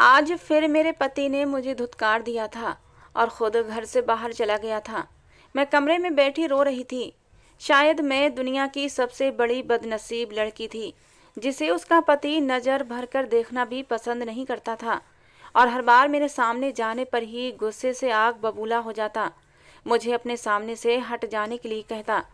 आज फिर मेरे पति ने मुझे धुतकार दिया था और खुद घर से बाहर चला गया था। मैं कमरे में बैठी रो रही थी। शायद मैं दुनिया की सबसे बड़ी बदनसीब लड़की थी, जिसे उसका पति नज़र भरकर देखना भी पसंद नहीं करता था और हर बार मेरे सामने जाने पर ही गुस्से से आग बबूला हो जाता, मुझे अपने सामने से हट जाने के लिए कहता।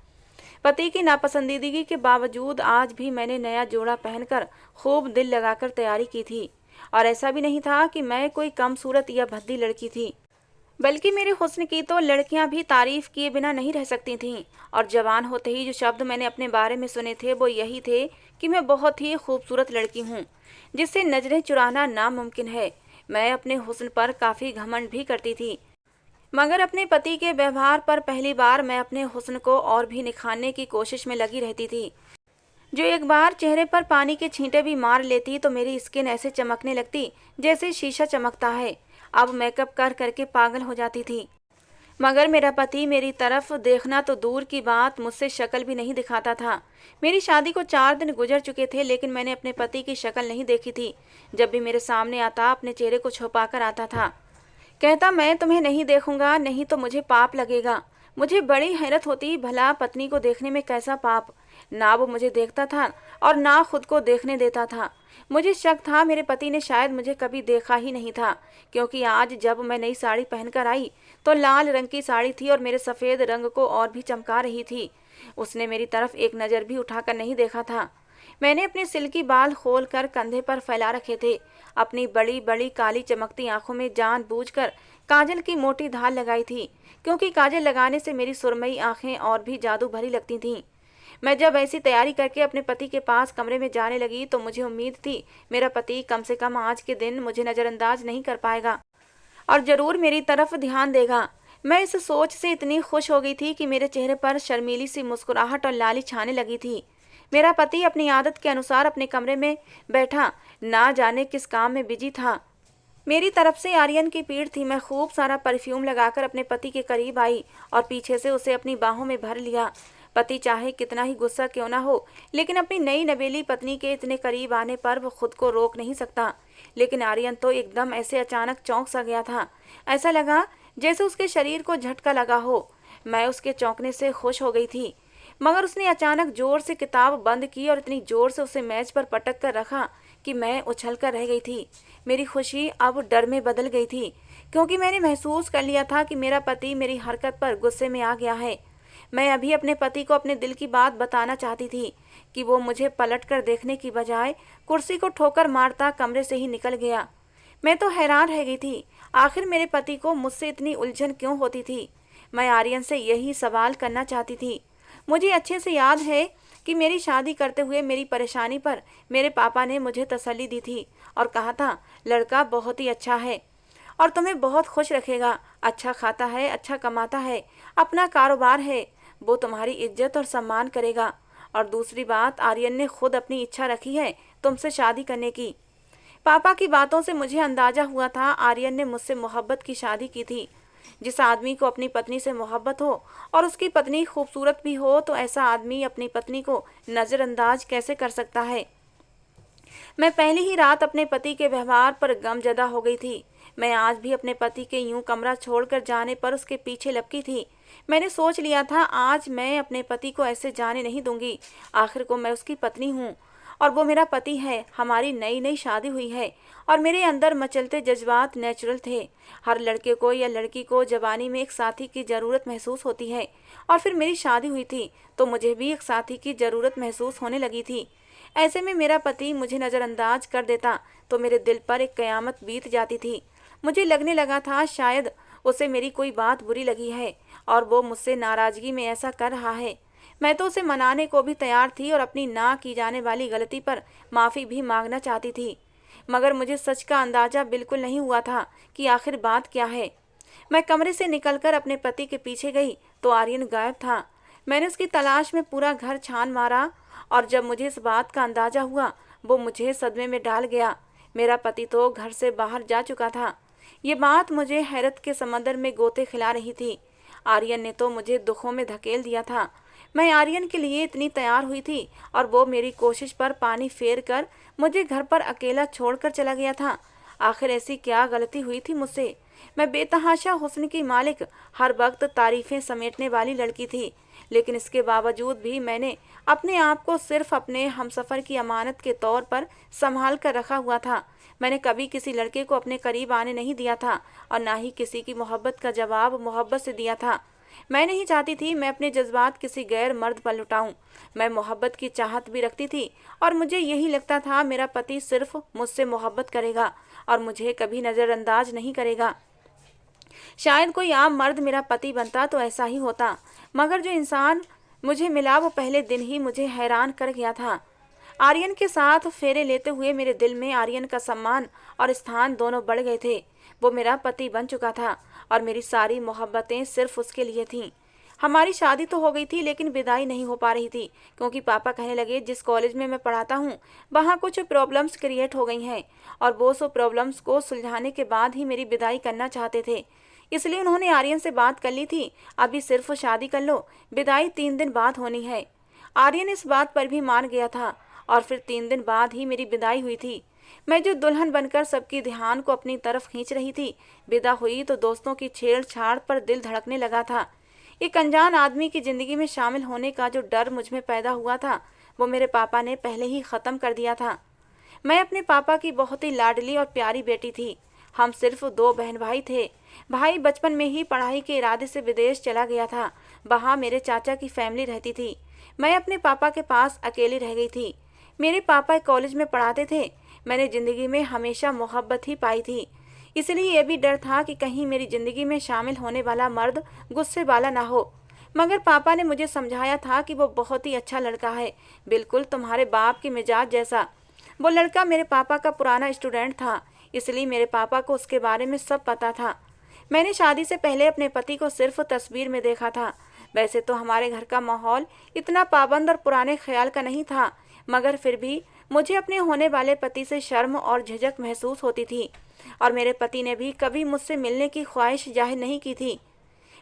पति की नापसंदीदगी के बावजूद आज भी मैंने नया जोड़ा पहनकर खूब दिल लगाकर तैयारी की थी और ऐसा भी नहीं था कि मैं कोई कम सूरत या भद्दी लड़की थी, बल्कि मेरे हुस्न की तो लड़कियां भी तारीफ किए बिना नहीं रह सकती थीं। और जवान होते ही जो शब्द मैंने अपने बारे में सुने थे वो यही थे कि मैं बहुत ही खूबसूरत लड़की हूँ, जिससे नजरें चुराना नामुमकिन है। मैं अपने हुस्न पर काफ़ी घमंड भी करती थी, मगर अपने पति के व्यवहार पर पहली बार मैं अपने हुस्न को और भी निखारने की कोशिश में लगी रहती थी। जो एक बार चेहरे पर पानी के छींटे भी मार लेती तो मेरी स्किन ऐसे चमकने लगती जैसे शीशा चमकता है। अब मेकअप कर करके पागल हो जाती थी, मगर मेरा पति मेरी तरफ देखना तो दूर की बात, मुझसे शक्ल भी नहीं दिखाता था। मेरी शादी को 4 दिन गुजर चुके थे, लेकिन मैंने अपने पति की शक्ल नहीं देखी थी। जब भी मेरे सामने आता अपने चेहरे को छुपाकर आता था, कहता मैं तुम्हें नहीं देखूंगा, नहीं तो मुझे पाप लगेगा। मुझे बड़ी हैरत होती, भला पत्नी को देखने में कैसा पाप। ना वो मुझे देखता था और ना खुद को देखने देता था। मुझे शक था मेरे पति ने शायद मुझे कभी देखा ही नहीं था, क्योंकि आज जब मैं नई साड़ी पहनकर आई तो लाल रंग की साड़ी थी और मेरे सफ़ेद रंग को और भी चमका रही थी। उसने मेरी तरफ एक नज़र भी उठाकर नहीं देखा था। मैंने अपने सिल्की बाल खोलकर कंधे पर फैला रखे थे। अपनी बड़ी बड़ी काली चमकती आंखों में जानबूझकर काजल की मोटी धार लगाई थी, क्योंकि काजल लगाने से मेरी सुरमई आंखें और भी जादू भरी लगती थीं। मैं जब ऐसी तैयारी करके अपने पति के पास कमरे में जाने लगी तो मुझे उम्मीद थी मेरा पति कम से कम आज के दिन मुझे नज़रअंदाज नहीं कर पाएगा और ज़रूर मेरी तरफ ध्यान देगा। मैं इस सोच से इतनी खुश हो गई थी कि मेरे चेहरे पर शर्मीली सी मुस्कुराहट और लाली छाने लगी थी। मेरा पति अपनी आदत के अनुसार अपने कमरे में बैठा ना जाने किस काम में बिजी था। मेरी तरफ से आर्यन की पीड़ थी। मैं खूब सारा परफ्यूम लगाकर अपने पति के करीब आई और पीछे से उसे अपनी बाहों में भर लिया। पति चाहे कितना ही गुस्सा क्यों ना हो, लेकिन अपनी नई नवेली पत्नी के इतने करीब आने पर वो खुद को रोक नहीं सकता। लेकिन आर्यन तो एकदम ऐसे अचानक चौंक सा गया था। ऐसा लगा जैसे उसके शरीर को झटका लगा हो। मैं उसके चौंकने से खुश हो गई थी, मगर उसने अचानक जोर से किताब बंद की और इतनी जोर से उसे मेज पर पटक कर रखा कि मैं उछल कर रह गई थी। मेरी खुशी अब डर में बदल गई थी, क्योंकि मैंने महसूस कर लिया था कि मेरा पति मेरी हरकत पर गुस्से में आ गया है। मैं अभी अपने पति को अपने दिल की बात बताना चाहती थी कि वो मुझे पलट कर देखने की बजाय कुर्सी को ठोकर मारता कमरे से ही निकल गया। मैं तो हैरान रह गई थी, आखिर मेरे पति को मुझसे इतनी उलझन क्यों होती थी। मैं आर्यन से यही सवाल करना चाहती थी। मुझे अच्छे से याद है कि मेरी शादी करते हुए मेरी परेशानी पर मेरे पापा ने मुझे तसल्ली दी थी और कहा था लड़का बहुत ही अच्छा है और तुम्हें बहुत खुश रखेगा, अच्छा खाता है, अच्छा कमाता है, अपना कारोबार है, वो तुम्हारी इज्जत और सम्मान करेगा। और दूसरी बात, आर्यन ने खुद अपनी इच्छा रखी है तुमसे शादी करने की। पापा की बातों से मुझे अंदाजा हुआ था आर्यन ने मुझसे मोहब्बत की शादी की थी। जिस आदमी को अपनी पत्नी से मोहब्बत हो और उसकी पत्नी खूबसूरत भी हो, तो ऐसा आदमी अपनी पत्नी को नज़रअंदाज कैसे कर सकता है। मैं पहली ही रात अपने पति के व्यवहार पर गमजदा हो गई थी। मैं आज भी अपने पति के यूं कमरा छोड़कर जाने पर उसके पीछे लपकी थी। मैंने सोच लिया था आज मैं अपने पति को ऐसे जाने नहीं दूंगी। आखिर को मैं उसकी पत्नी हूँ और वो मेरा पति है। हमारी नई नई शादी हुई है और मेरे अंदर मचलते जज्बात नेचुरल थे। हर लड़के को या लड़की को जवानी में एक साथी की ज़रूरत महसूस होती है और फिर मेरी शादी हुई थी तो मुझे भी एक साथी की ज़रूरत महसूस होने लगी थी। ऐसे में मेरा पति मुझे नज़रअंदाज कर देता तो मेरे दिल पर एक क़यामत बीत जाती थी। मुझे लगने लगा था शायद उसे मेरी कोई बात बुरी लगी है और वो मुझसे नाराज़गी में ऐसा कर रहा है। मैं तो उसे मनाने को भी तैयार थी और अपनी ना की जाने वाली गलती पर माफ़ी भी मांगना चाहती थी, मगर मुझे सच का अंदाज़ा बिल्कुल नहीं हुआ था कि आखिर बात क्या है। मैं कमरे से निकलकर अपने पति के पीछे गई तो आर्यन गायब था। मैंने उसकी तलाश में पूरा घर छान मारा और जब मुझे इस बात का अंदाज़ा हुआ वो मुझे सदमे में डाल गया। मेरा पति तो घर से बाहर जा चुका था। ये बात मुझे हैरत के समंदर में गोते खिला रही थी। आर्यन ने तो मुझे दुखों में धकेल दिया था। मैं आर्यन के लिए इतनी तैयार हुई थी और वो मेरी कोशिश पर पानी फेर कर मुझे घर पर अकेला छोड़कर चला गया था। आखिर ऐसी क्या गलती हुई थी मुझसे? मैं बेतहाशा हुस्न की मालिक, हर वक्त तारीफें समेटने वाली लड़की थी, लेकिन इसके बावजूद भी मैंने अपने आप को सिर्फ अपने हमसफ़र की अमानत के तौर पर संभाल कर रखा हुआ था। मैंने कभी किसी लड़के को अपने करीब आने नहीं दिया था और ना ही किसी की मोहब्बत का जवाब मोहब्बत से दिया था। मैं नहीं चाहती थी मैं अपने जज्बात किसी गैर मर्द पर लुटाऊं। मैं मोहब्बत की चाहत भी रखती थी और मुझे यही लगता था मेरा पति सिर्फ मुझसे मोहब्बत करेगा और मुझे कभी नज़रअंदाज नहीं करेगा। शायद कोई आम मर्द मेरा पति बनता तो ऐसा ही होता, मगर जो इंसान मुझे मिला वो पहले दिन ही मुझे हैरान कर गया था। आर्यन के साथ फेरे लेते हुए मेरे दिल में आर्यन का सम्मान और स्थान दोनों बढ़ गए थे। वो मेरा पति बन चुका था और मेरी सारी मोहब्बतें सिर्फ उसके लिए थीं। हमारी शादी तो हो गई थी लेकिन विदाई नहीं हो पा रही थी, क्योंकि पापा कहने लगे जिस कॉलेज में मैं पढ़ाता हूँ वहाँ कुछ प्रॉब्लम्स क्रिएट हो गई हैं और वो सब प्रॉब्लम्स को सुलझाने के बाद ही मेरी विदाई करना चाहते थे। इसलिए उन्होंने आर्यन से बात कर ली थी, अभी सिर्फ शादी कर लो, विदाई 3 दिन बाद होनी है। आर्यन इस बात पर भी मान गया था और फिर 3 दिन बाद ही मेरी विदाई हुई थी। मैं जो दुल्हन बनकर सबकी ध्यान को अपनी तरफ खींच रही थी, विदा हुई तो दोस्तों की छेड़छाड़ पर दिल धड़कने लगा था। एक अनजान आदमी की जिंदगी में शामिल होने का जो डर मुझ में पैदा हुआ था वो मेरे पापा ने पहले ही ख़त्म कर दिया था। मैं अपने पापा की बहुत ही लाडली और प्यारी बेटी थी। हम सिर्फ 2 बहन भाई थे। भाई बचपन में ही पढ़ाई के इरादे से विदेश चला गया था, वहाँ मेरे चाचा की फैमिली रहती थी। मैं अपने पापा के पास अकेली रह गई थी। मेरे पापा कॉलेज में पढ़ाते थे। मैंने ज़िंदगी में हमेशा मोहब्बत ही पाई थी, इसलिए ये भी डर था कि कहीं मेरी ज़िंदगी में शामिल होने वाला मर्द गुस्से वाला ना हो। मगर पापा ने मुझे समझाया था कि वो बहुत ही अच्छा लड़का है, बिल्कुल तुम्हारे बाप के मिजाज जैसा। वो लड़का मेरे पापा का पुराना स्टूडेंट था, इसलिए मेरे पापा को उसके बारे में सब पता था। मैंने शादी से पहले अपने पति को सिर्फ तस्वीर में देखा था। वैसे तो हमारे घर का माहौल इतना पाबंद और पुराने ख्याल का नहीं था, मगर फिर भी मुझे अपने होने वाले पति से शर्म और झिझक महसूस होती थी और मेरे पति ने भी कभी मुझसे मिलने की ख्वाहिश जाहिर नहीं की थी।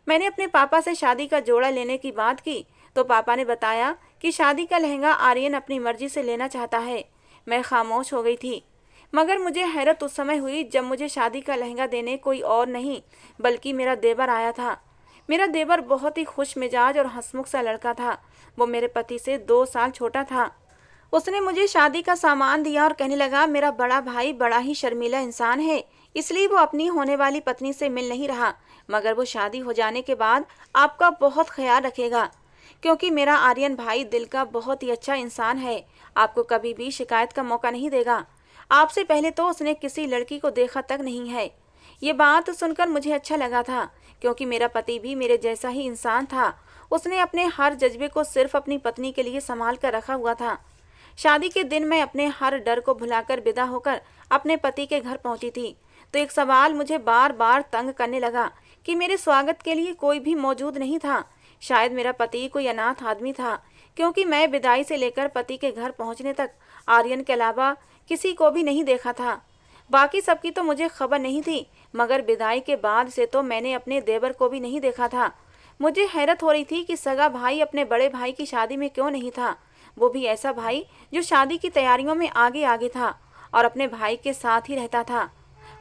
मैंने अपने पापा से शादी का जोड़ा लेने की बात की तो पापा ने बताया कि शादी का लहंगा आर्यन अपनी मर्जी से लेना चाहता है। मैं खामोश हो गई थी, मगर मुझे हैरत उस समय हुई जब मुझे शादी का लहंगा देने कोई और नहीं बल्कि मेरा देवर आया था। मेरा देवर बहुत ही खुश मिजाज और हंसमुख सा लड़का था। वो मेरे पति से 2 साल छोटा था। उसने मुझे शादी का सामान दिया और कहने लगा मेरा बड़ा भाई बड़ा ही शर्मीला इंसान है, इसलिए वो अपनी होने वाली पत्नी से मिल नहीं रहा, मगर वो शादी हो जाने के बाद आपका बहुत ख्याल रखेगा, क्योंकि मेरा आर्यन भाई दिल का बहुत ही अच्छा इंसान है, आपको कभी भी शिकायत का मौका नहीं देगा। आपसे पहले तो उसने किसी लड़की को देखा तक नहीं है। ये बात सुनकर मुझे अच्छा लगा था, क्योंकि मेरा पति भी मेरे जैसा ही इंसान था। उसने अपने हर जज्बे को सिर्फ अपनी पत्नी के लिए संभाल कर रखा हुआ था। शादी के दिन मैं अपने हर डर को भुलाकर विदा होकर अपने पति के घर पहुंची थी तो एक सवाल मुझे बार बार तंग करने लगा कि मेरे स्वागत के लिए कोई भी मौजूद नहीं था। शायद मेरा पति कोई अनाथ आदमी था, क्योंकि मैं विदाई से लेकर पति के घर पहुंचने तक आर्यन के अलावा किसी को भी नहीं देखा था। बाकी सबकी तो मुझे खबर नहीं थी, मगर विदाई के बाद से तो मैंने अपने देवर को भी नहीं देखा था। मुझे हैरत हो रही थी कि सगा भाई अपने बड़े भाई की शादी में क्यों नहीं था, वो भी ऐसा भाई जो शादी की तैयारियों में आगे आगे था और अपने भाई के साथ ही रहता था।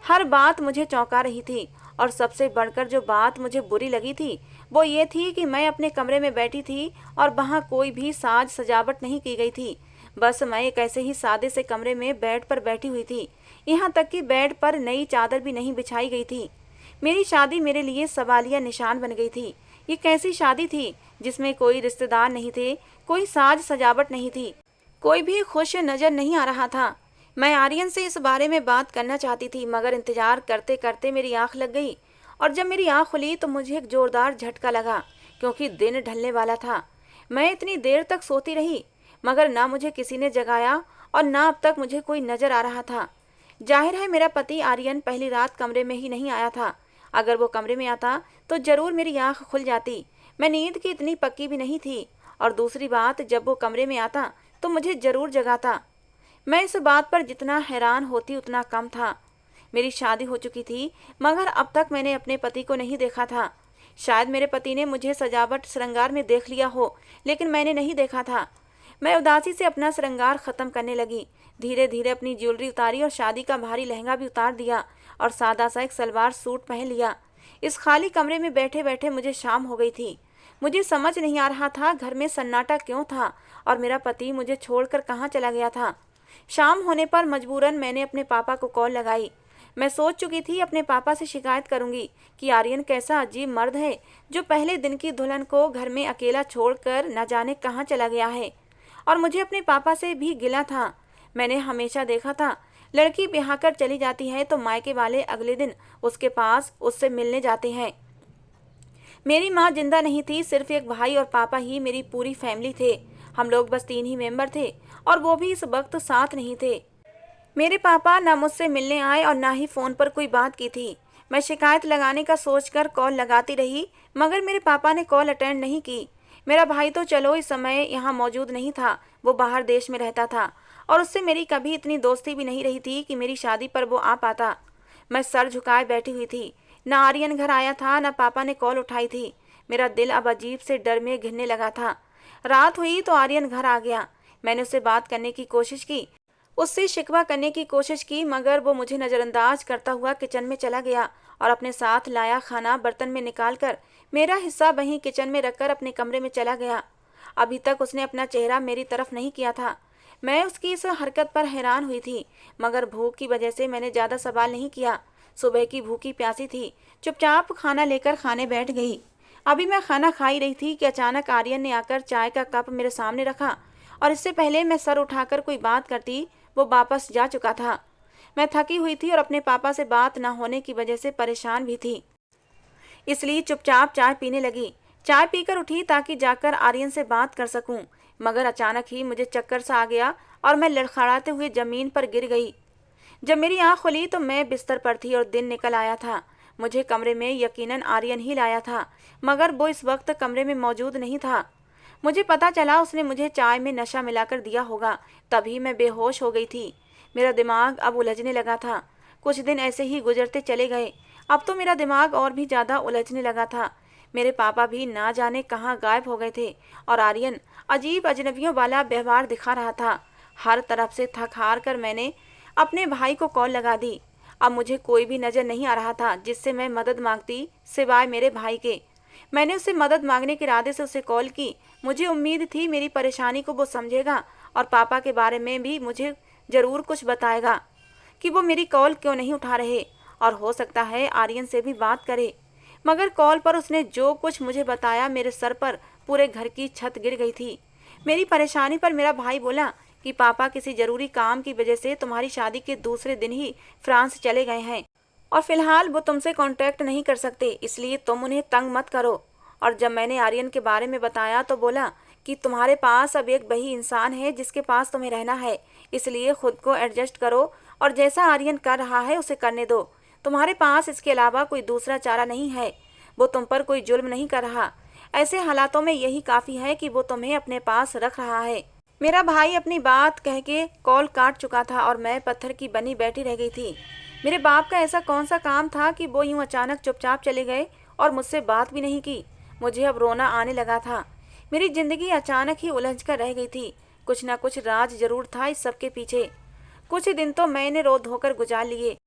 हर बात मुझे चौंका रही थी और सबसे बढ़कर जो बात मुझे बुरी लगी थी वो ये थी कि मैं अपने कमरे में बैठी थी और वहाँ कोई भी साज सजावट नहीं की गई थी। बस मैं एक ऐसे ही सादे से कमरे में बेड पर बैठी हुई थी, यहाँ तक कि बेड पर नई चादर भी नहीं बिछाई गई थी। मेरी शादी मेरे लिए सवालिया निशान बन गई थी। ये कैसी शादी थी जिसमें कोई रिश्तेदार नहीं थे, कोई साज सजावट नहीं थी, कोई भी खुश नज़र नहीं आ रहा था। मैं आर्यन से इस बारे में बात करना चाहती थी, मगर इंतजार करते करते मेरी आंख लग गई और जब मेरी आंख खुली तो मुझे एक जोरदार झटका लगा, क्योंकि दिन ढलने वाला था। मैं इतनी देर तक सोती रही, मगर ना मुझे किसी ने जगाया और ना अब तक मुझे कोई नज़र आ रहा था। जाहिर है मेरा पति आर्यन पहली रात कमरे में ही नहीं आया था। अगर वो कमरे में आता तो ज़रूर मेरी आंख खुल जाती। मैं नींद की इतनी पक्की भी नहीं थी, और दूसरी बात, जब वो कमरे में आता तो मुझे ज़रूर जगाता। मैं इस बात पर जितना हैरान होती उतना कम था। मेरी शादी हो चुकी थी, मगर अब तक मैंने अपने पति को नहीं देखा था। शायद मेरे पति ने मुझे सजावट श्रृंगार में देख लिया हो, लेकिन मैंने नहीं देखा था। मैं उदासी से अपना श्रृंगार खत्म करने लगी। धीरे धीरे अपनी ज्वेलरी उतारी और शादी का भारी लहंगा भी उतार दिया और सादा सा एक सलवार सूट पहन लिया। इस खाली कमरे में बैठे बैठे मुझे शाम हो गई थी। मुझे समझ नहीं आ रहा था घर में सन्नाटा क्यों था और मेरा पति मुझे छोड़कर कहाँ चला गया था। शाम होने पर मजबूरन मैंने अपने पापा को कॉल लगाई। मैं सोच चुकी थी अपने पापा से शिकायत करूंगी कि आर्यन कैसा अजीब मर्द है जो पहले दिन की दुल्हन को घर में अकेला छोड़कर न जाने कहाँ चला गया है। और मुझे अपने पापा से भी गिला था। मैंने हमेशा देखा था लड़की ब्याह कर चली जाती है तो मायके वाले अगले दिन उसके पास उससे मिलने जाते हैं। मेरी माँ जिंदा नहीं थी, सिर्फ एक भाई और पापा ही मेरी पूरी फैमिली थे। हम लोग बस 3 ही मेंबर थे और वो भी इस वक्त साथ नहीं थे। मेरे पापा ना मुझसे मिलने आए और ना ही फ़ोन पर कोई बात की थी। मैं शिकायत लगाने का सोचकर कॉल लगाती रही मगर मेरे पापा ने कॉल अटेंड नहीं की। मेरा भाई तो चलो इस समय यहाँ मौजूद नहीं था, वो बाहर देश में रहता था और उससे मेरी कभी इतनी दोस्ती भी नहीं रही थी कि मेरी शादी पर वो आ पाता। मैं सर झुकाए बैठी हुई थी। ना आर्यन घर आया था, ना पापा ने कॉल उठाई थी। मेरा दिल अब अजीब से डर में घिरने लगा था। रात हुई तो आर्यन घर आ गया। मैंने उससे बात करने की कोशिश की, उससे शिकवा करने की कोशिश की मगर वो मुझे नज़रअंदाज करता हुआ किचन में चला गया और अपने साथ लाया खाना बर्तन में निकालकर मेरा हिस्सा वहीं किचन में रखकर अपने कमरे में चला गया। अभी तक उसने अपना चेहरा मेरी तरफ नहीं किया था। मैं उसकी इस हरकत पर हैरान हुई थी मगर भूख की वजह से मैंने ज़्यादा सवाल नहीं किया। सुबह की भूखी प्यासी थी, चुपचाप खाना लेकर खाने बैठ गई। अभी मैं खाना खा ही रही थी कि अचानक आर्यन ने आकर चाय का कप मेरे सामने रखा और इससे पहले मैं सर उठाकर कोई बात करती वो वापस जा चुका था। मैं थकी हुई थी और अपने पापा से बात न होने की वजह से परेशान भी थी, इसलिए चुपचाप चाय पीने लगी। चाय पीकर उठी ताकि जाकर आर्यन से बात कर सकूं, मगर अचानक ही मुझे चक्कर सा आ गया और मैं लड़खड़ाते हुए जमीन पर गिर गई। जब मेरी आंख खुली तो मैं बिस्तर पर थी और दिन निकल आया था। मुझे कमरे में यकीनन आर्यन ही लाया था मगर वो इस वक्त कमरे में मौजूद नहीं था। मुझे पता चला उसने मुझे चाय में नशा मिलाकर दिया होगा, तभी मैं बेहोश हो गई थी। मेरा दिमाग अब उलझने लगा था। कुछ दिन ऐसे ही गुजरते चले गए। अब तो मेरा दिमाग और भी ज़्यादा उलझने लगा था। मेरे पापा भी ना जाने कहाँ गायब हो गए थे और आर्यन अजीब अजनबियों वाला व्यवहार दिखा रहा था। हर तरफ से थक हार कर मैंने अपने भाई को कॉल लगा दी। अब मुझे कोई भी नज़र नहीं आ रहा था जिससे मैं मदद मांगती सिवाय मेरे भाई के। मैंने उससे मदद मांगने के इरादे से उसे कॉल की। मुझे उम्मीद थी मेरी परेशानी को वो समझेगा और पापा के बारे में भी मुझे ज़रूर कुछ बताएगा कि वो मेरी कॉल क्यों नहीं उठा रहे और हो सकता है आर्यन से भी बात करे। मगर कॉल पर उसने जो कुछ मुझे बताया मेरे सर पर पूरे घर की छत गिर गई थी। मेरी परेशानी पर मेरा भाई बोला कि पापा किसी ज़रूरी काम की वजह से तुम्हारी शादी के दूसरे दिन ही फ्रांस चले गए हैं और फिलहाल वो तुमसे कांटेक्ट नहीं कर सकते, इसलिए तुम उन्हें तंग मत करो। और जब मैंने आर्यन के बारे में बताया तो बोला कि तुम्हारे पास अब एक वही इंसान है जिसके पास तुम्हें रहना है, इसलिए खुद को एडजस्ट करो और जैसा आर्यन कर रहा है उसे करने दो। तुम्हारे पास इसके अलावा कोई दूसरा चारा नहीं है। वो तुम पर कोई जुल्म नहीं कर रहा। ऐसे हालातों में यही काफ़ी है कि वो तुम्हें अपने पास रख रहा है। मेरा भाई अपनी बात कह के कॉल काट चुका था और मैं पत्थर की बनी बैठी रह गई थी। मेरे बाप का ऐसा कौन सा काम था कि वो यूं अचानक चुपचाप चले गए और मुझसे बात भी नहीं की। मुझे अब रोना आने लगा था। मेरी जिंदगी अचानक ही उलझ कर रह गई थी। कुछ ना कुछ राज जरूर था इस सब के पीछे। कुछ दिन तो मैंने रो धोकर गुजार लिए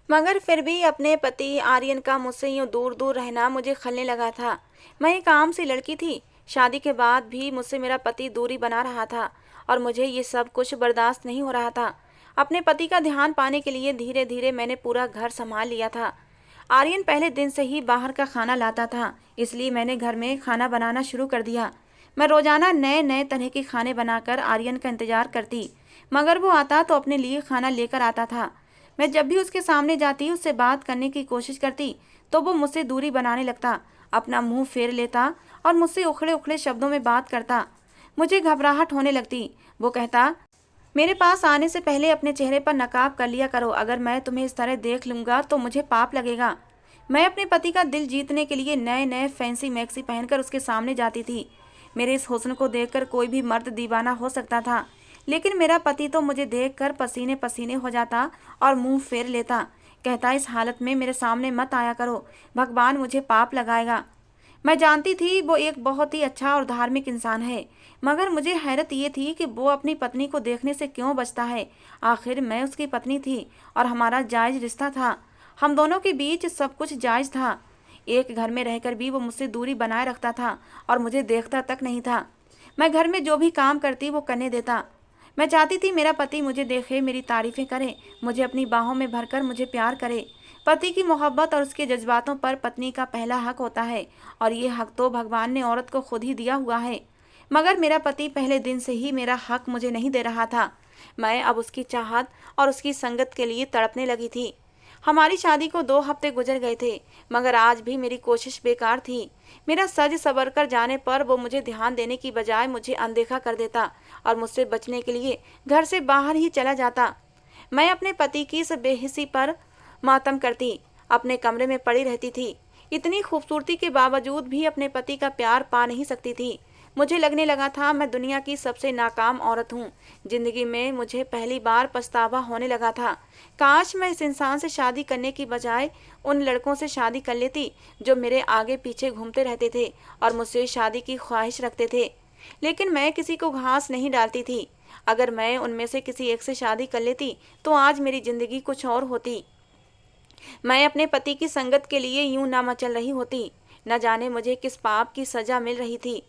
मगर फिर भी अपने पति आर्यन का मुझसे यूं दूर दूर रहना मुझे खलने लगा था। मैं एक आम सी लड़की थी। शादी के बाद भी मुझसे मेरा पति दूरी बना रहा था और मुझे ये सब कुछ बर्दाश्त नहीं हो रहा था। अपने पति का ध्यान पाने के लिए धीरे धीरे मैंने पूरा घर संभाल लिया था। आर्यन पहले दिन से ही बाहर का खाना लाता था, इसलिए मैंने घर में खाना बनाना शुरू कर दिया। मैं रोजाना नए नए तरह के खाने बनाकर आर्यन का इंतजार करती, मगर वो आता तो अपने लिए खाना लेकर आता था। मैं जब भी उसके सामने जाती, उससे बात करने की कोशिश करती तो वो मुझसे दूरी बनाने लगता, अपना मुंह फेर लेता और मुझसे उखड़े उखड़े शब्दों में बात करता। मुझे घबराहट होने लगती। वो कहता, मेरे पास आने से पहले अपने चेहरे पर नकाब कर लिया करो, अगर मैं तुम्हें इस तरह देख लूँगा तो मुझे पाप लगेगा। मैं अपने पति का दिल जीतने के लिए नए नए फैंसी मैक्सी पहनकर उसके सामने जाती थी। मेरे इस हुस्न को देखकर कोई भी मर्द दीवाना हो सकता था, लेकिन मेरा पति तो मुझे देखकर पसीने पसीने हो जाता और मुंह फेर लेता। कहता, इस हालत में मेरे सामने मत आया करो, भगवान मुझे पाप लगाएगा। मैं जानती थी वो एक बहुत ही अच्छा और धार्मिक इंसान है, मगर मुझे हैरत ये थी कि वो अपनी पत्नी को देखने से क्यों बचता है। आखिर मैं उसकी पत्नी थी और हमारा जायज रिश्ता था। हम दोनों के बीच सब कुछ जायज था। एक घर में रहकर भी वो मुझसे दूरी बनाए रखता था और मुझे देखता तक नहीं था। मैं घर में जो भी काम करती वो करने देता। मैं चाहती थी मेरा पति मुझे देखे, मेरी तारीफें करे, मुझे अपनी बाहों में भरकर मुझे प्यार करे। पति की मोहब्बत और उसके जज्बातों पर पत्नी का पहला हक होता है और ये हक तो भगवान ने औरत को खुद ही दिया हुआ है। मगर मेरा पति पहले दिन से ही मेरा हक मुझे नहीं दे रहा था। मैं अब उसकी चाहत और उसकी संगत के लिए तड़पने लगी थी। हमारी शादी को 2 हफ्ते गुजर गए थे, मगर आज भी मेरी कोशिश बेकार थी। मेरा सज सवर कर जाने पर वो मुझे ध्यान देने की बजाय मुझे अनदेखा कर देता और मुझसे बचने के लिए घर से बाहर ही चला जाता। मैं अपने पति की इस बेहिसी पर मातम करती, अपने कमरे में पड़ी रहती थी। इतनी खूबसूरती के बावजूद भी अपने पति का प्यार पा नहीं सकती थी। मुझे लगने लगा था मैं दुनिया की सबसे नाकाम औरत हूँ। जिंदगी में मुझे पहली बार पछतावा होने लगा था। काश मैं इस इंसान से शादी करने की बजाय उन लड़कों से शादी कर लेती जो मेरे आगे पीछे घूमते रहते थे और मुझसे शादी की ख्वाहिश रखते थे। लेकिन मैं किसी को घास नहीं डालती थी। अगर मैं उनमें से किसी एक से शादी कर लेती तो आज मेरी जिंदगी कुछ और होती। मैं अपने पति की संगत के लिए यूं ना मचल रही होती। न जाने मुझे किस पाप की सजा मिल रही थी।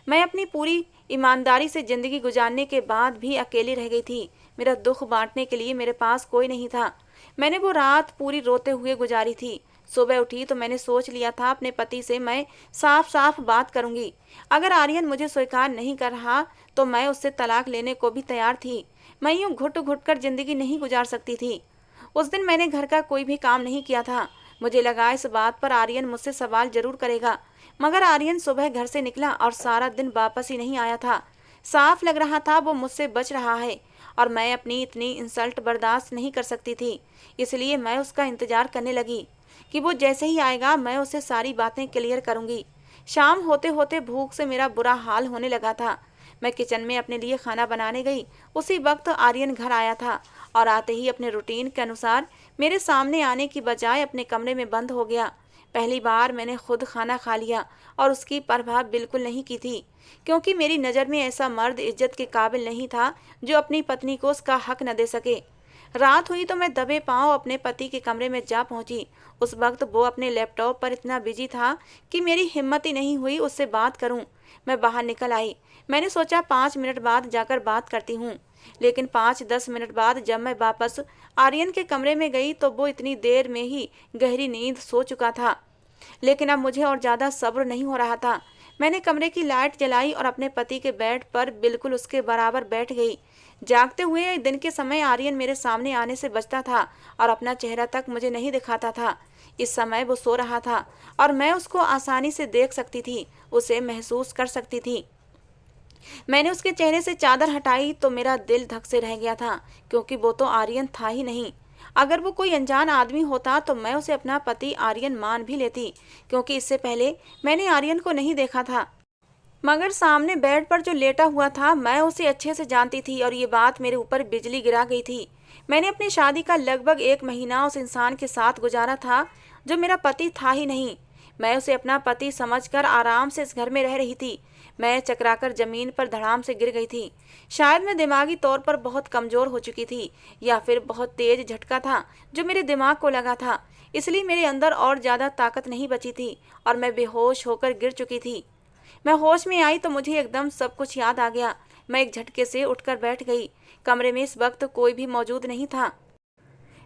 मैं अपनी पूरी ईमानदारी से जिंदगी गुजारने के बाद भी अकेली रह गई थी। मेरा दुख बांटने के लिए मेरे पास कोई नहीं था। मैंने वो रात पूरी रोते हुए गुजारी थी। सुबह उठी तो मैंने सोच लिया था अपने पति से मैं साफ साफ बात करूंगी। अगर आर्यन मुझे स्वीकार नहीं कर रहा तो मैं उससे तलाक लेने को भी तैयार थी। मैं यूं घुट घुट कर जिंदगी नहीं गुजार सकती थी। उस दिन मैंने घर का कोई भी काम नहीं किया था। मुझे लगा इस बात पर आर्यन मुझसे सवाल जरूर करेगा, मगर आर्यन सुबह घर से निकला और सारा दिन वापस ही नहीं आया था। साफ लग रहा था वो मुझसे बच रहा है और मैं अपनी इतनी इंसल्ट बर्दाश्त नहीं कर सकती थी। इसलिए मैं उसका इंतजार करने लगी कि वो जैसे ही आएगा मैं उसे सारी बातें क्लियर करूंगी। शाम होते होते भूख से मेरा बुरा हाल होने लगा था। मैं किचन में अपने लिए खाना बनाने गई। उसी वक्त आर्यन घर आया था और आते ही अपने रूटीन के अनुसार मेरे सामने आने की बजाय अपने कमरे में बंद हो गया। पहली बार मैंने खुद खाना खा लिया और उसकी परवाह बिल्कुल नहीं की थी, क्योंकि मेरी नज़र में ऐसा मर्द इज्जत के काबिल नहीं था जो अपनी पत्नी को उसका हक न दे सके। रात हुई तो मैं दबे पांव अपने पति के कमरे में जा पहुंची। उस वक्त वो अपने लैपटॉप पर इतना बिजी था कि मेरी हिम्मत ही नहीं हुई उससे बात करूं। मैं बाहर निकल आई। मैंने सोचा 5 मिनट बाद जाकर बात करती हूँ, लेकिन 5-10 मिनट बाद जब मैं वापस आर्यन के कमरे में गई तो वो इतनी देर में ही गहरी नींद सो चुका था। लेकिन अब मुझे और ज़्यादा सब्र नहीं हो रहा था। मैंने कमरे की लाइट जलाई और अपने पति के बेड पर बिल्कुल उसके बराबर बैठ गई। जागते हुए दिन के समय आर्यन मेरे सामने आने से बचता था और अपना चेहरा तक मुझे नहीं दिखाता था। इस समय वो सो रहा था और मैं उसको आसानी से देख सकती थी, उसे महसूस कर सकती थी। मैंने उसके चेहरे से चादर हटाई तो मेरा दिल धक से रह गया था, क्योंकि वो तो आर्यन था ही नहीं। अगर वो कोई अनजान आदमी होता तो मैं उसे अपना पति आर्यन मान भी लेती, क्योंकि इससे पहले मैंने आर्यन को नहीं देखा था। मगर सामने बेड पर जो लेटा हुआ था मैं उसे अच्छे से जानती थी और ये बात मेरे ऊपर बिजली गिरा गई थी। मैंने अपनी शादी का लगभग 1 महीना उस इंसान के साथ गुजारा था जो मेरा पति था ही नहीं। मैं उसे अपना पति समझकर आराम से इस घर में रह रही थी। मैं चकराकर जमीन पर धड़ाम से गिर गई थी। शायद मैं दिमागी तौर पर बहुत कमजोर हो चुकी थी या फिर बहुत तेज झटका था जो मेरे दिमाग को लगा था, इसलिए मेरे अंदर और ज्यादा ताकत नहीं बची थी और मैं बेहोश होकर गिर चुकी थी। मैं होश में आई तो मुझे एकदम सब कुछ याद आ गया। मैं एक झटके से उठकर बैठ गई। कमरे में इस वक्त कोई भी मौजूद नहीं था।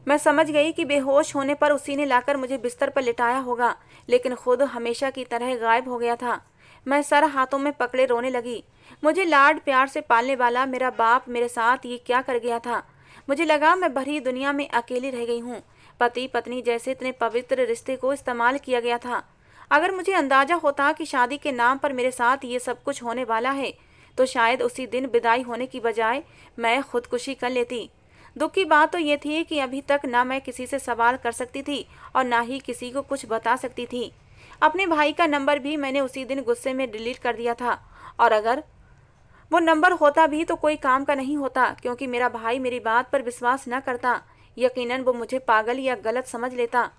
मैं समझ गई कि बेहोश होने पर उसी ने लाकर मुझे बिस्तर पर लिटाया होगा, लेकिन खुद हमेशा की तरह गायब हो गया था। मैं सर हाथों में पकड़े रोने लगी। मुझे लाड प्यार से पालने वाला मेरा बाप मेरे साथ ये क्या कर गया था। मुझे लगा मैं भरी दुनिया में अकेली रह गई हूँ। पति पत्नी जैसे इतने पवित्र रिश्ते को इस्तेमाल किया गया था। अगर मुझे अंदाजा होता कि शादी के नाम पर मेरे साथ ये सब कुछ होने वाला है तो शायद उसी दिन विदाई होने की बजाय मैं खुदकुशी कर लेती। दुख की बात तो ये थी कि अभी तक ना मैं किसी से सवाल कर सकती थी और ना ही किसी को कुछ बता सकती थी। अपने भाई का नंबर भी मैंने उसी दिन गुस्से में डिलीट कर दिया था, और अगर वो नंबर होता भी तो कोई काम का नहीं होता, क्योंकि मेरा भाई मेरी बात पर विश्वास न करता। यकीनन वो मुझे पागल या गलत समझ लेता।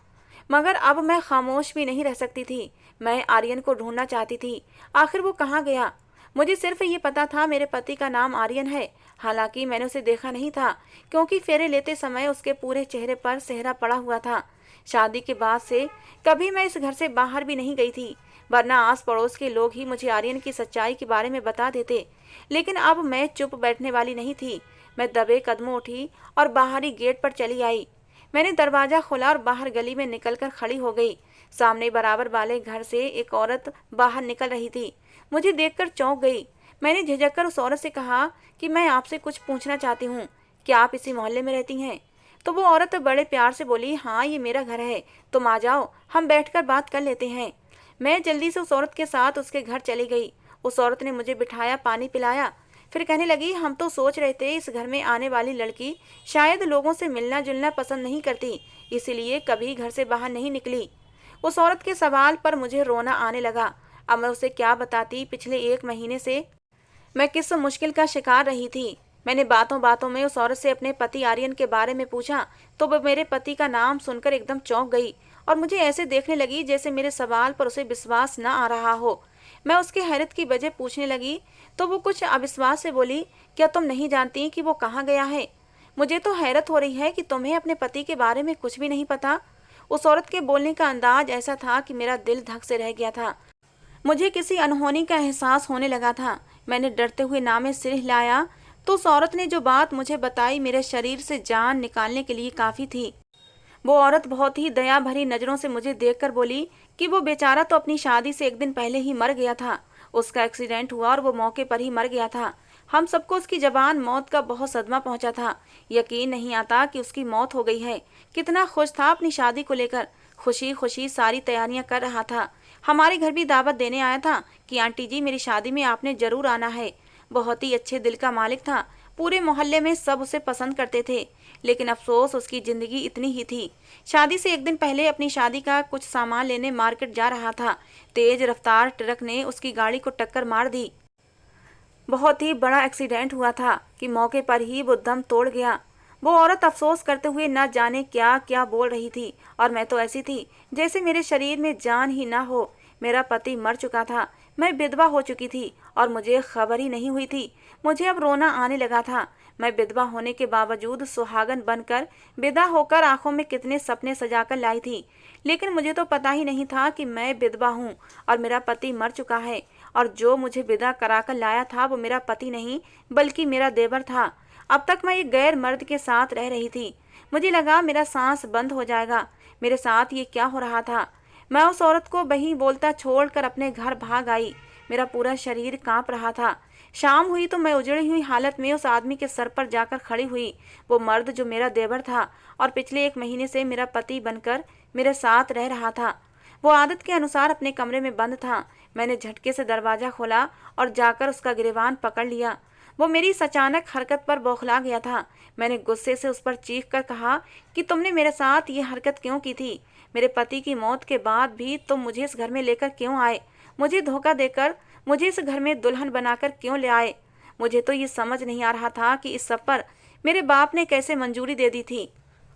मगर अब मैं खामोश भी नहीं रह सकती थी। मैं आर्यन को ढूंढना चाहती थी। आखिर वो कहाँ गया? मुझे सिर्फ ये पता था मेरे पति का नाम आर्यन है। हालांकि मैंने उसे देखा नहीं था, क्योंकि फेरे लेते समय उसके पूरे चेहरे पर सेहरा पड़ा हुआ था। शादी के बाद से कभी मैं इस घर से बाहर भी नहीं गई थी, वरना आस पड़ोस के लोग ही मुझे आर्यन की सच्चाई के बारे में बता देते। लेकिन अब मैं चुप बैठने वाली नहीं थी। मैं दबे कदमों उठी और बाहरी गेट पर चली आई। मैंने दरवाजा खोला और बाहर गली में निकलकर खड़ी हो गई। सामने बराबर वाले घर से एक औरत बाहर निकल रही थी। मुझे देखकर चौंक गई। मैंने झिझककर उस औरत से कहा कि मैं आपसे कुछ पूछना चाहती हूँ, क्या आप इसी मोहल्ले में रहती हैं? तो वो औरत बड़े प्यार से बोली, हाँ ये मेरा घर है, तुम आ जाओ, हम बैठकर बात कर लेते हैं। मैं जल्दी से उस औरत के साथ उसके घर चली गई। उस औरत ने मुझे बिठाया, पानी पिलाया, फिर कहने लगी, हम तो सोच रहे थे इस घर में आने वाली लड़की शायद लोगों से मिलना जुलना पसंद नहीं करती, इसीलिए कभी घर से बाहर नहीं निकली। उस औरत के सवाल पर मुझे रोना आने लगा। अब मैं उसे क्या बताती पिछले 1 महीने से मैं किस मुश्किल का शिकार रही थी। मैंने बातों बातों में उस औरत से अपने पति आर्यन के बारे में पूछा, तो वह मेरे पति का नाम सुनकर एकदम चौंक गई और मुझे ऐसे देखने लगी जैसे मेरे सवाल पर उसे विश्वास न आ रहा हो। मैं उसके हैरत की वजह पूछने लगी तो वो कुछ अविश्वास से बोली, क्या तुम नहीं जानती कि वो कहाँ गया है? मुझे तो हैरत हो रही है कि तुम्हें अपने पति के बारे में कुछ भी नहीं पता। उस औरत के बोलने का अंदाज ऐसा था कि मेरा दिल धक से रह गया था। मुझे किसी अनहोनी का एहसास होने लगा था। मैंने डरते हुए नामे सिर हिलाया तो उस औरत ने जो बात मुझे बताई मेरे शरीर से जान निकालने के लिए काफी थी। वो औरत बहुत ही दया भरी नजरों से मुझे देखकर बोली कि वो बेचारा तो अपनी शादी से 1 दिन पहले ही मर गया था। उसका एक्सीडेंट हुआ और वो मौके पर ही मर गया था। हम सबको उसकी जबान मौत का बहुत सदमा पहुंचा था। यकीन नहीं आता कि उसकी मौत हो गई है। कितना खुश था अपनी शादी को लेकर, खुशी खुशी सारी तैयारियां कर रहा था। हमारे घर भी दावत देने आया था कि आंटी जी मेरी शादी में आपने जरूर आना है। बहुत ही अच्छे दिल का मालिक था। पूरे मोहल्ले में सब उसे पसंद करते थे। लेकिन अफसोस उसकी जिंदगी इतनी ही थी। शादी से 1 दिन पहले अपनी शादी का कुछ सामान लेने मार्केट जा रहा था। तेज रफ्तार ट्रक ने उसकी गाड़ी को टक्कर मार दी। बहुत ही बड़ा एक्सीडेंट हुआ था कि मौके पर ही वो दम तोड़ गया। वो औरत अफसोस करते हुए न जाने क्या क्या बोल रही थी और मैं तो ऐसी थी जैसे मेरे शरीर में जान ही ना हो। मेरा पति मर चुका था, मैं विधवा हो चुकी थी और मुझे खबर ही नहीं हुई थी। मुझे अब रोना आने लगा था। मैं विधवा होने के बावजूद सुहागन बनकर विदा होकर आंखों में कितने सपने सजाकर लाई थी। लेकिन मुझे तो पता ही नहीं था कि मैं विधवा हूँ और मेरा पति मर चुका है और जो मुझे विदा कराकर लाया था वो मेरा पति नहीं बल्कि मेरा देवर था। अब तक मैं एक गैर मर्द के साथ रह रही थी। मुझे लगा मेरा सांस बंद हो जाएगा। मेरे साथ ये क्या हो रहा था? मैं उस औरत को वहीं बोलता छोड़कर अपने घर भाग आई। मेरा पूरा शरीर कांप रहा था। शाम हुई तो मैं उजड़ी हुई हालत में उस आदमी के सर पर जाकर खड़ी हुई। वो मर्द जो मेरा देवर था और पिछले 1 महीने से मेरा पति बनकर मेरे साथ रह रहा था, वो आदत के अनुसार अपने कमरे में बंद था। मैंने झटके से दरवाजा खोला और जाकर उसका गिरेबान पकड़ लिया। वो मेरी इस अचानक हरकत पर बौखला गया था। मैंने गुस्से से उस पर चीख कर कहा कि तुमने मेरे साथ ये हरकत क्यों की थी? मेरे पति की मौत के बाद भी तुम मुझे इस घर में लेकर क्यों आए? मुझे धोखा देकर मुझे इस घर में दुल्हन बनाकर क्यों ले आए? मुझे तो ये समझ नहीं आ रहा था कि इस सब पर मेरे बाप ने कैसे मंजूरी दे दी थी।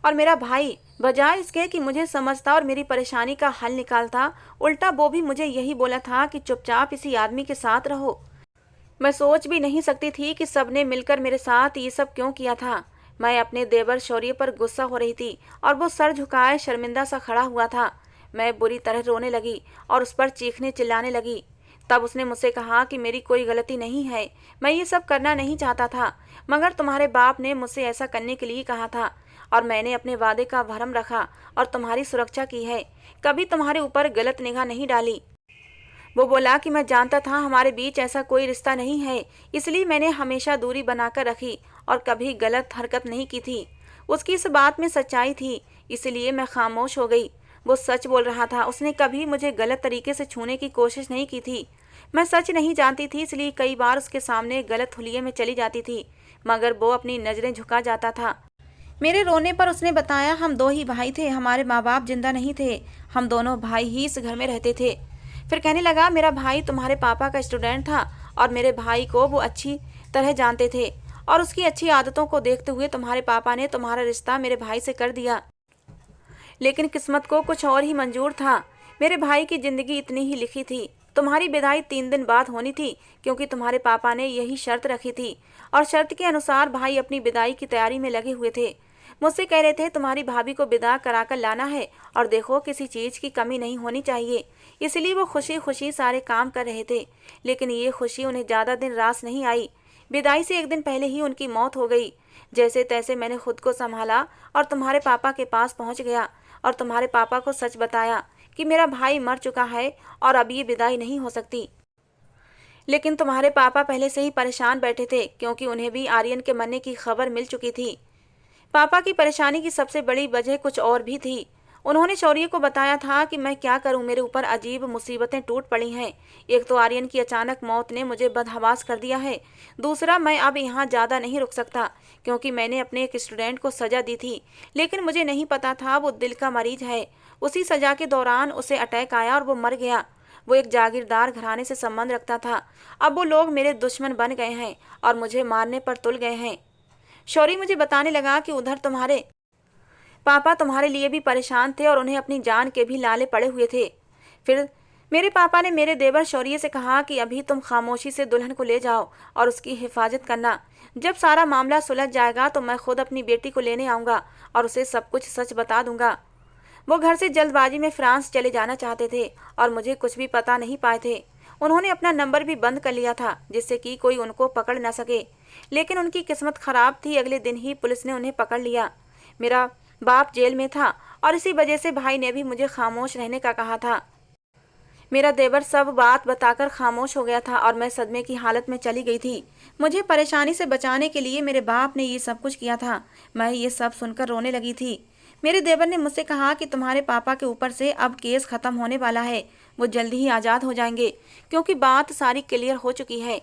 और मेरा भाई बजाय इसके कि मुझे समझता और मेरी परेशानी का हल निकालता, उल्टा वो भी मुझे यही बोला था कि चुपचाप इसी आदमी के साथ रहो। मैं सोच भी नहीं सकती थी कि सबने मिलकर मेरे साथ ये सब क्यों किया था। मैं अपने देवर शौर्य पर गुस्सा हो रही थी और वो सर झुकाए शर्मिंदा सा खड़ा हुआ था। मैं बुरी तरह रोने लगी और उस पर चीखने चिल्लाने लगी। तब उसने मुझसे कहा कि मेरी कोई गलती नहीं है, मैं ये सब करना नहीं चाहता था, मगर तुम्हारे बाप ने मुझसे ऐसा करने के लिए कहा था और मैंने अपने वादे का भरम रखा और तुम्हारी सुरक्षा की है, कभी तुम्हारे ऊपर गलत निगाह नहीं डाली। वो बोला कि मैं जानता था हमारे बीच ऐसा कोई रिश्ता नहीं है, इसलिए मैंने हमेशा दूरी बनाकर रखी और कभी गलत हरकत नहीं की थी। उसकी इस बात में सच्चाई थी, इसलिए मैं खामोश हो गई। वो सच बोल रहा था। उसने कभी मुझे गलत तरीके से छूने की कोशिश नहीं की थी। मैं सच नहीं जानती थी, इसलिए कई बार उसके सामने गलत हुलिये में चली जाती थी, मगर वो अपनी नजरें झुका जाता था। मेरे रोने पर उसने बताया, हम 2 ही भाई थे, हमारे माँ बाप जिंदा नहीं थे, हम दोनों भाई ही इस घर में रहते थे। फिर कहने लगा, मेरा भाई तुम्हारे पापा का स्टूडेंट था और मेरे भाई को वो अच्छी तरह जानते थे और उसकी अच्छी आदतों को देखते हुए तुम्हारे पापा ने तुम्हारा रिश्ता मेरे भाई से कर दिया। लेकिन किस्मत को कुछ और ही मंजूर था। मेरे भाई की जिंदगी इतनी ही लिखी थी। तुम्हारी विदाई 3 दिन बाद होनी थी, क्योंकि तुम्हारे पापा ने यही शर्त रखी थी, और शर्त के अनुसार भाई अपनी विदाई की तैयारी में लगे हुए थे। मुझसे कह रहे थे तुम्हारी भाभी को विदा कराकर लाना है, और देखो किसी चीज की कमी नहीं होनी चाहिए। इसलिए वो खुशी खुशी सारे काम कर रहे थे। लेकिन ये खुशी उन्हें ज्यादा दिन रास नहीं आई। विदाई से 1 दिन पहले ही उनकी मौत हो गई। जैसे तैसे मैंने खुद को संभाला और तुम्हारे पापा के पास पहुंच गया, और तुम्हारे पापा को सच बताया कि मेरा भाई मर चुका है और अब ये विदाई नहीं हो सकती। लेकिन तुम्हारे पापा पहले से ही परेशान बैठे थे, क्योंकि उन्हें भी आर्यन के मरने की खबर मिल चुकी थी। पापा की परेशानी की सबसे बड़ी वजह कुछ और भी थी। उन्होंने शौर्य को बताया था कि मैं क्या करूं, मेरे ऊपर अजीब मुसीबतें टूट पड़ी हैं। एक तो आर्यन की अचानक मौत ने मुझे बदहवास कर दिया है। दूसरा, मैं अब यहाँ ज़्यादा नहीं रुक सकता, क्योंकि मैंने अपने एक स्टूडेंट को सज़ा दी थी, लेकिन मुझे नहीं पता था वो दिल का मरीज है। उसी सज़ा के दौरान उसे अटैक आया और वो मर गया। वो एक जागीरदार घराने से संबंध रखता था। अब वो लोग मेरे दुश्मन बन गए हैं और मुझे मारने पर तुल गए हैं। शौर्य मुझे बताने लगा कि उधर तुम्हारे पापा तुम्हारे लिए भी परेशान थे और उन्हें अपनी जान के भी लाले पड़े हुए थे। फिर मेरे पापा ने मेरे देवर शौर्य से कहा कि अभी तुम खामोशी से दुल्हन को ले जाओ और उसकी हिफाजत करना। जब सारा मामला सुलझ जाएगा तो मैं खुद अपनी बेटी को लेने आऊँगा और उसे सब कुछ सच बता दूंगा। वो घर से जल्दबाजी में फ्रांस चले जाना चाहते थे और मुझे कुछ भी पता नहीं पाए थे। उन्होंने अपना नंबर भी बंद कर लिया था, जिससे कि कोई उनको पकड़ न सके। लेकिन उनकी किस्मत खराब थी, अगले दिन ही पुलिस ने उन्हें पकड़ लिया। मेरा बाप जेल में था और इसी वजह से भाई ने भी मुझे खामोश रहने का कहा था। मेरा देवर सब बात बताकर खामोश हो गया था और मैं सदमे की हालत में चली गई थी। मुझे परेशानी से बचाने के लिए मेरे बाप ने ये सब कुछ किया था। मैं ये सब सुनकर रोने लगी थी। मेरे देवर ने मुझसे कहा कि तुम्हारे पापा के ऊपर से अब केस खत्म होने वाला है, वो जल्दी ही आज़ाद हो जाएंगे, क्योंकि बात सारी क्लियर हो चुकी है।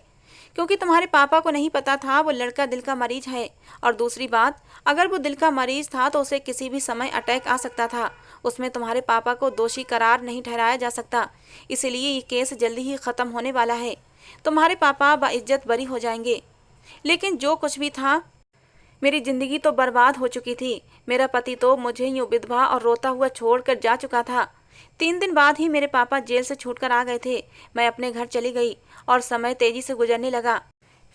क्योंकि तुम्हारे पापा को नहीं पता था वो लड़का दिल का मरीज है, और दूसरी बात, अगर वो दिल का मरीज था तो उसे किसी भी समय अटैक आ सकता था। उसमें तुम्हारे पापा को दोषी करार नहीं ठहराया जा सकता। इसलिए ये केस जल्दी ही ख़त्म होने वाला है। तुम्हारे पापा बाइज्जत बरी हो जाएंगे। लेकिन जो कुछ भी था, मेरी ज़िंदगी तो बर्बाद हो चुकी थी। मेरा पति तो मुझे यूँ विधवा और रोता हुआ छोड़कर जा चुका था। 3 दिन बाद ही मेरे पापा जेल से छूटकर आ गए थे। मैं अपने घर चली गई और समय तेजी से गुजरने लगा।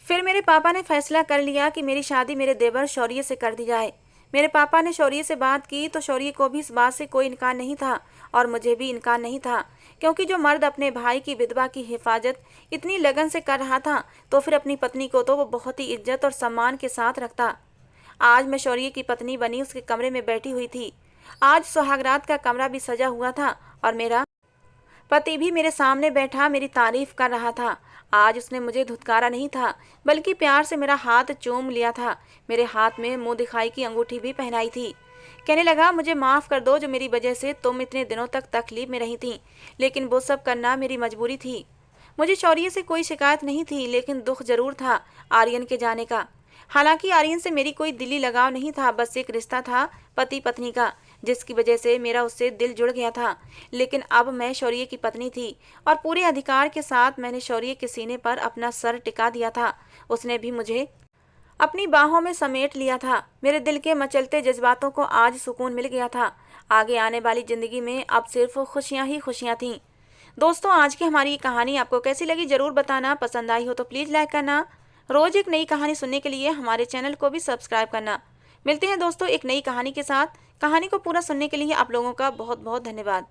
फिर मेरे पापा ने फैसला कर लिया कि मेरी शादी मेरे देवर शौर्य से कर दी जाए। मेरे पापा ने शौर्य से बात की तो शौर्य को भी इस बात से कोई इनकार नहीं था और मुझे भी इनकार नहीं था, क्योंकि जो मर्द अपने भाई की विधवा की हिफाजत इतनी लगन से कर रहा था तो फिर अपनी पत्नी को तो वो बहुत ही इज्जत और सम्मान के साथ रखता। आज मैं शौर्य की पत्नी बनी उसके कमरे में बैठी हुई थी। आज सुहागरात का कमरा भी सजा हुआ था और मेरा पति भी मेरे सामने बैठा मेरी तारीफ कर रहा था। आज उसने मुझे धुतकारा नहीं था, बल्कि प्यार से मेरा हाथ चूम लिया था। मेरे हाथ में मुंह दिखाई की अंगूठी भी पहनाई थी। कहने लगा, मुझे माफ़ कर दो जो मेरी वजह से तुम इतने दिनों तक तकलीफ में रही थी, लेकिन वो सब करना मेरी मजबूरी थी। मुझे शौर्य से कोई शिकायत नहीं थी, लेकिन दुख जरूर था आर्यन के जाने का। हालांकि आर्यन से मेरी कोई दिली लगाव नहीं था, बस एक रिश्ता था पति पत्नी का, जिसकी वजह से मेरा उससे दिल जुड़ गया था। लेकिन अब मैं शौर्य की पत्नी थी और पूरे अधिकार के साथ मैंने शौर्य के सीने पर अपना सर टिका दिया था। उसने भी मुझे अपनी बाहों में समेट लिया था। मेरे दिल के मचलते जज्बातों को आज सुकून मिल गया था। आगे आने वाली ज़िंदगी में अब सिर्फ खुशियाँ ही खुशियाँ थीं। दोस्तों, आज की हमारी कहानी आपको कैसी लगी ज़रूर बताना। पसंद आई हो तो प्लीज़ लाइक करना। रोज़ एक नई कहानी सुनने के लिए हमारे चैनल को भी सब्सक्राइब करना। मिलते हैं दोस्तों एक नई कहानी के साथ। कहानी को पूरा सुनने के लिए आप लोगों का बहुत बहुत धन्यवाद।